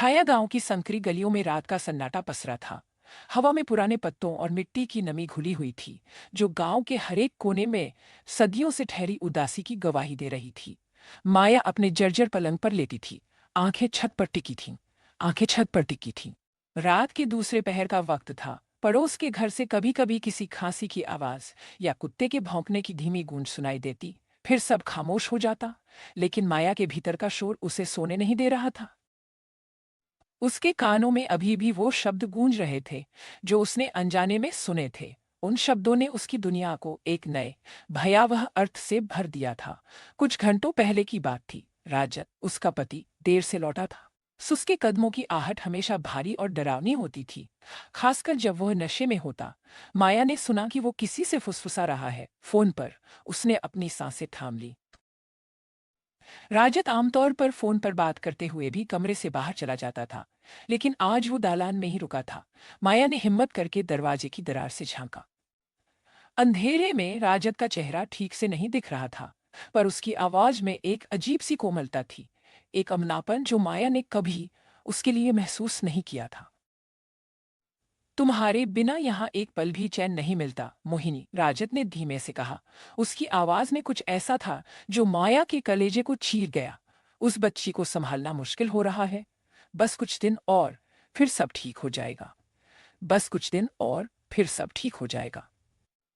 छाया गांव की संकरी गलियों में रात का सन्नाटा पसरा था। हवा में पुराने पत्तों और मिट्टी की नमी घुली हुई थी, जो गांव के हरेक कोने में सदियों से ठहरी उदासी की गवाही दे रही थी। माया अपने जर्जर पलंग पर लेटी थी। आंखें छत पर टिकी थीं। आंखें छत पर टिकी थीं। रात के दूसरे पहर का वक्त था। पड़ोस के घर से कभी कभी किसी खांसी की आवाज या कुत्ते के भौंकने की धीमी गूंज सुनाई देती। फिर सब खामोश हो जाता। लेकिन माया के भीतर का शोर उसे सोने नहीं दे रहा था। उसके कानों में अभी भी वो शब्द गूंज रहे थे, जो उसने अनजाने में सुने थे। उन शब्दों ने उसकी दुनिया को एक नए, भयावह अर्थ से भर दिया था। कुछ घंटों पहले की बात थी। राजन, उसका पति, देर से लौटा था। उसके कदमों की आहट हमेशा भारी और डरावनी होती थी, खासकर जब वह नशे में होता। माया ने सुना कि वो किसी से फुसफुसा रहा है फोन पर। उसने अपनी सांसें थाम ली। राजत आमतौर पर फोन पर बात करते हुए भी कमरे से बाहर चला जाता था, लेकिन आज वो दालान में ही रुका था। माया ने हिम्मत करके दरवाजे की दरार से झांका। अंधेरे में राजत का चेहरा ठीक से नहीं दिख रहा था, पर उसकी आवाज में एक अजीब सी कोमलता थी, एक अमनापन जो माया ने कभी उसके लिए महसूस नहीं किया था। तुम्हारे बिना यहाँ एक पल भी चैन नहीं मिलता, मोहिनी, राजत ने धीमे से कहा। उसकी आवाज में कुछ ऐसा था जो माया के कलेजे को चीर गया। उस बच्ची को संभालना मुश्किल हो रहा है। बस कुछ दिन और, फिर सब ठीक हो जाएगा। बस कुछ दिन और, फिर सब ठीक हो जाएगा।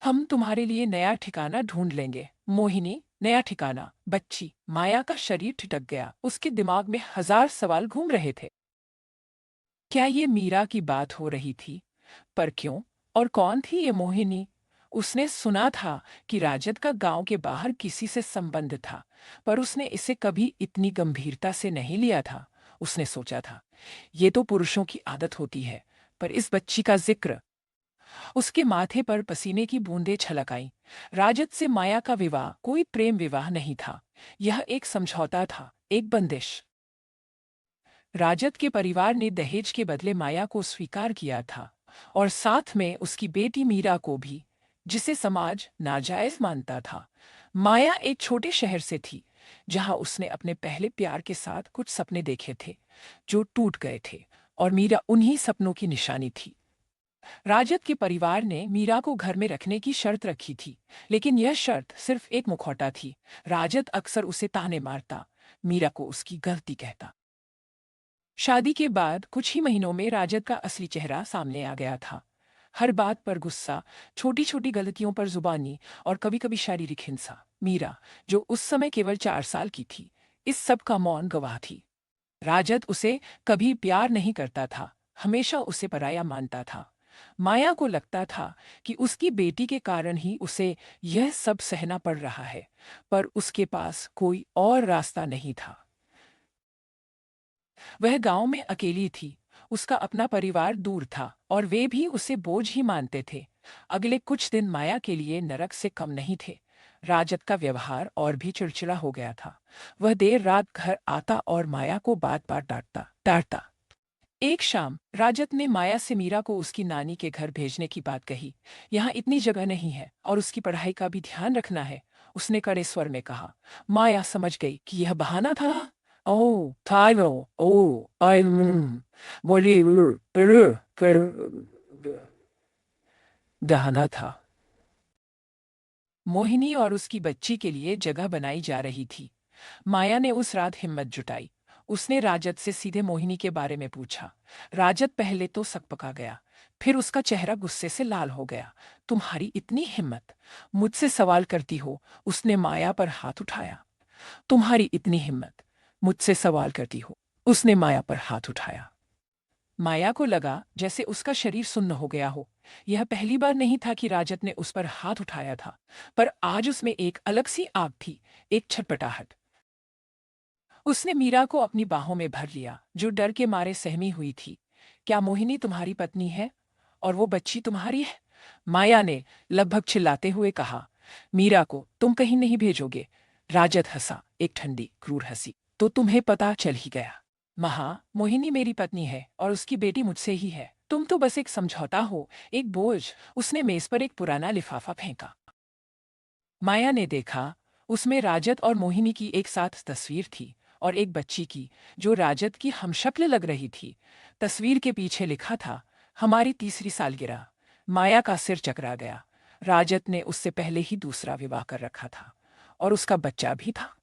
हम तुम्हारे लिए नया ठिकाना ढूंढ लेंगे, मोहिनी। नया ठिकाना? बच्ची। माया का शरीर ठिठक गया। उसके दिमाग में हजार सवाल घूम रहे थे। क्या ये मीरा की बात हो रही थी? पर क्यों? और कौन थी ये मोहिनी? उसने सुना था कि राजत का गांव के बाहर किसी से संबंध था, पर उसने इसे कभी इतनी गंभीरता से नहीं लिया था। उसने सोचा था, ये तो पुरुषों की आदत होती है। पर इस बच्ची का जिक्र। उसके माथे पर पसीने की बूंदें छलक आईं। राजत से माया का विवाह कोई प्रेम विवाह नहीं था। यह एक समझौता था, एक बंदिश। राजत के परिवार ने दहेज के बदले माया को स्वीकार किया था, और साथ में उसकी बेटी मीरा को भी, जिसे समाज नाजायज मानता था। माया एक छोटे शहर से थी, जहां उसने अपने पहले प्यार के साथ कुछ सपने देखे थे, जो टूट गए थे, और मीरा उन्हीं सपनों की निशानी थी। राजत के परिवार ने मीरा को घर में रखने की शर्त रखी थी, लेकिन यह शर्त सिर्फ एक मुखौटा थी। राजत अक्सर उसे ताने मारता, मीरा को उसकी गलती कहता। शादी के बाद कुछ ही महीनों में राजद का असली चेहरा सामने आ गया था। हर बात पर गुस्सा, छोटी छोटी गलतियों पर जुबानी, और कभी कभी शारीरिक हिंसा। मीरा, जो उस समय केवल 4 साल की थी, इस सब का मौन गवाह थी। राजद उसे कभी प्यार नहीं करता था, हमेशा उसे पराया मानता था। माया को लगता था कि उसकी बेटी के कारण ही उसे यह सब सहना पड़ रहा है, पर उसके पास कोई और रास्ता नहीं था। वह गांव में अकेली थी। उसका अपना परिवार दूर था, और वे भी उसे बोझ ही मानते थे। अगले कुछ दिन माया के लिए नरक से कम नहीं थे। राजत का व्यवहार और भी चिड़चिड़ा हो गया था। वह देर रात घर आता और माया को बात बात डांटता डांटता। एक शाम राजत ने माया से मीरा को उसकी नानी के घर भेजने की बात कही। यहाँ इतनी जगह नहीं है, और उसकी पढ़ाई का भी ध्यान रखना है, उसने कड़े स्वर में कहा। माया समझ गई कि यह बहाना था। ओह थाइरो, ओह आई बोली पर बहाना था। मोहिनी और उसकी बच्ची के लिए जगह बनाई जा रही थी। माया ने उस रात हिम्मत जुटाई। उसने राजत से सीधे मोहिनी के बारे में पूछा। राजत पहले तो सकपका गया, फिर उसका चेहरा गुस्से से लाल हो गया। तुम्हारी इतनी हिम्मत, मुझसे सवाल करती हो? उसने माया पर हाथ उठाया। तुम्हारी इतनी हिम्मत, मुझसे सवाल करती हो? उसने माया पर हाथ उठाया। माया को लगा जैसे उसका शरीर सुन्न हो गया हो। यह पहली बार नहीं था कि राजत ने उस पर हाथ उठाया था, पर आज उसमें एक अलग सी आग थी, एक छटपटाहट। उसने मीरा को अपनी बाहों में भर लिया, जो डर के मारे सहमी हुई थी। क्या मोहिनी तुम्हारी पत्नी है? और वो बच्ची तुम्हारी है? माया ने लगभग चिल्लाते हुए कहा। मीरा को तुम कहीं नहीं भेजोगे? राजत हंसा, एक ठंडी क्रूर हंसी। तो तुम्हें पता चल ही गया। महा, मोहिनी मेरी पत्नी है, और उसकी बेटी मुझसे ही है। तुम तो बस एक समझौता हो, एक बोझ। उसने मेज पर एक पुराना लिफाफा फेंका। माया ने देखा, उसमें राजत और मोहिनी की एक साथ तस्वीर थी, और एक बच्ची की जो राजद की हमशक्ल लग रही थी। तस्वीर के पीछे लिखा था, हमारी तीसरी सालगिरह। माया का सिर चकरा गया। राजद ने उससे पहले ही दूसरा विवाह कर रखा था और उसका बच्चा भी था।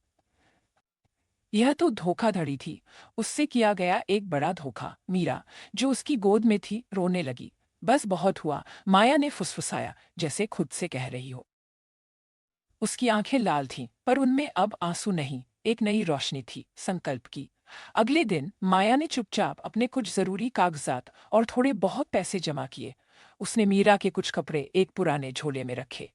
यह तो धोखाधड़ी थी। उससे किया गया एक बड़ा धोखा। मीरा, जो उसकी गोद में थी, रोने लगी। बस बहुत हुआ, माया ने फुसफुसाया, जैसे खुद से कह रही हो। उसकी आंखें लाल थीं, पर उनमें अब आंसू नहीं, एक नई रोशनी थी, संकल्प की। अगले दिन माया ने चुपचाप अपने कुछ जरूरी कागजात और थोड़े बहुत पैसे जमा किए। उसने मीरा के कुछ कपड़े एक पुराने झोले में रखे।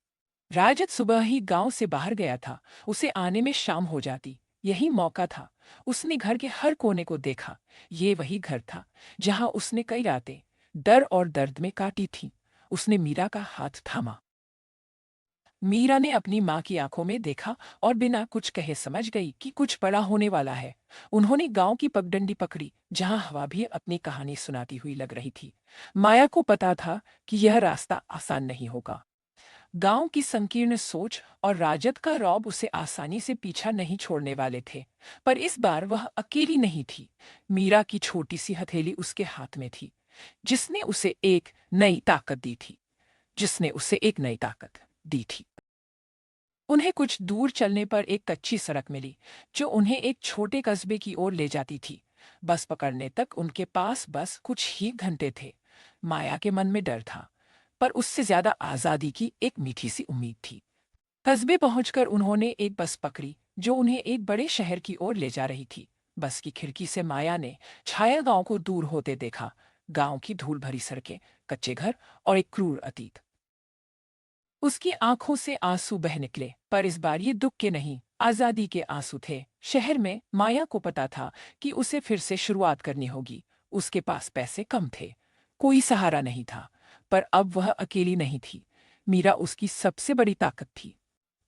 राजद सुबह ही गांव से बाहर गया था। उसे आने में शाम हो जाती। यही मौका था। उसने घर के हर कोने को देखा। ये वही घर था जहां उसने कई रातें डर और दर्द में काटी थीं। उसने मीरा का हाथ थामा। मीरा ने अपनी माँ की आंखों में देखा और बिना कुछ कहे समझ गई कि कुछ बड़ा होने वाला है। उन्होंने गांव की पगडंडी पकड़ी, जहां हवा भी अपनी कहानी सुनाती हुई लग रही थी। माया को पता था कि यह रास्ता आसान नहीं होगा। गांव की संकीर्ण सोच और राजद का रौब उसे आसानी से पीछा नहीं छोड़ने वाले थे। पर इस बार वह अकेली नहीं थी। मीरा की छोटी सी हथेली उसके हाथ में थी, जिसने उसे एक नई ताकत दी थी। जिसने उसे एक नई ताकत दी थी। उन्हें कुछ दूर चलने पर एक कच्ची सड़क मिली, जो उन्हें एक छोटे कस्बे की ओर ले जाती थी। बस पकड़ने तक उनके पास बस कुछ ही घंटे थे। माया के मन में डर था, पर उससे ज्यादा आजादी की एक मीठी सी उम्मीद थी। कस्बे पहुंचकर उन्होंने एक बस पकड़ी, जो उन्हें एक बड़े शहर की ओर ले जा रही थी। बस की खिड़की से माया ने छाया गांव को दूर होते देखा। गांव की धूल भरी सड़कें, कच्चे घर और एक क्रूर अतीत। उसकी आंखों से आंसू बह निकले, पर इस बार ये दुख के नहीं, आजादी के आंसू थे। शहर में माया को पता था कि उसे फिर से शुरुआत करनी होगी। उसके पास पैसे कम थे, कोई सहारा नहीं था, पर अब वह अकेली नहीं थी। मीरा उसकी सबसे बड़ी ताकत थी।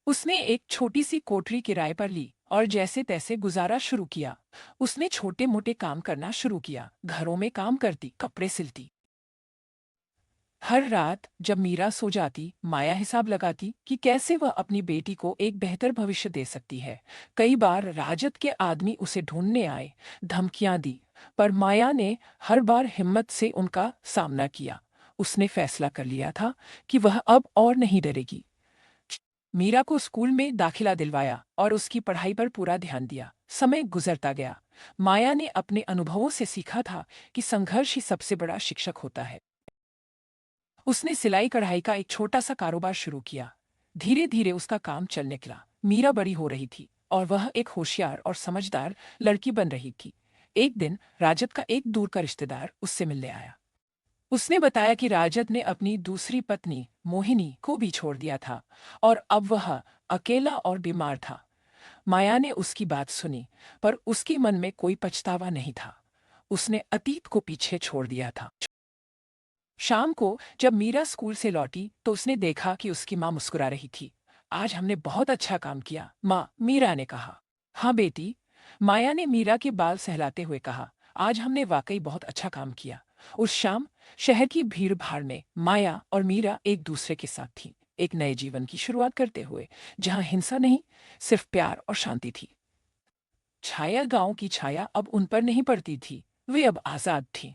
उसने एक छोटी सी कोठरी किराए पर ली और जैसे तैसे गुजारा शुरू किया। उसने छोटे मोटे काम करना शुरू किया, घरों में काम करती, कपड़े सिलती। हर रात जब मीरा सो जाती, माया हिसाब लगाती कि कैसे वह अपनी बेटी को एक बेहतर भविष्य दे सकती है। कई बार राजद के आदमी उसे ढूंढने आए, धमकियां दी, पर माया ने हर बार हिम्मत से उनका सामना किया। उसने फैसला कर लिया था कि वह अब और नहीं डरेगी। मीरा को स्कूल में दाखिला दिलवाया और उसकी पढ़ाई पर पूरा ध्यान दिया। समय गुजरता गया। माया ने अपने अनुभवों से सीखा था कि संघर्ष ही सबसे बड़ा शिक्षक होता है। उसने सिलाई कढ़ाई का एक छोटा सा कारोबार शुरू किया। धीरे धीरे उसका काम चल निकला। मीरा बड़ी हो रही थी और वह एक होशियार और समझदार लड़की बन रही थी। एक दिन राजद का एक दूर का रिश्तेदार उससे मिलने आया। उसने बताया कि राजद ने अपनी दूसरी पत्नी मोहिनी को भी छोड़ दिया था और अब वह अकेला और बीमार था। माया ने उसकी बात सुनी, पर उसके मन में कोई पछतावा नहीं था। उसने अतीत को पीछे छोड़ दिया था। शाम को जब मीरा स्कूल से लौटी तो उसने देखा कि उसकी माँ मुस्कुरा रही थी। आज हमने बहुत अच्छा काम किया, माँ, मीरा ने कहा। हाँ बेटी, माया ने मीरा के बाल सहलाते हुए कहा। आज हमने वाकई बहुत अच्छा काम किया। उस शाम शहर की भीड़ भाड़ में माया और मीरा एक दूसरे के साथ थीं, एक नए जीवन की शुरुआत करते हुए, जहाँ हिंसा नहीं, सिर्फ प्यार और शांति थी। छाया गांव की छाया अब उन पर नहीं पड़ती थी। वे अब आजाद थीं।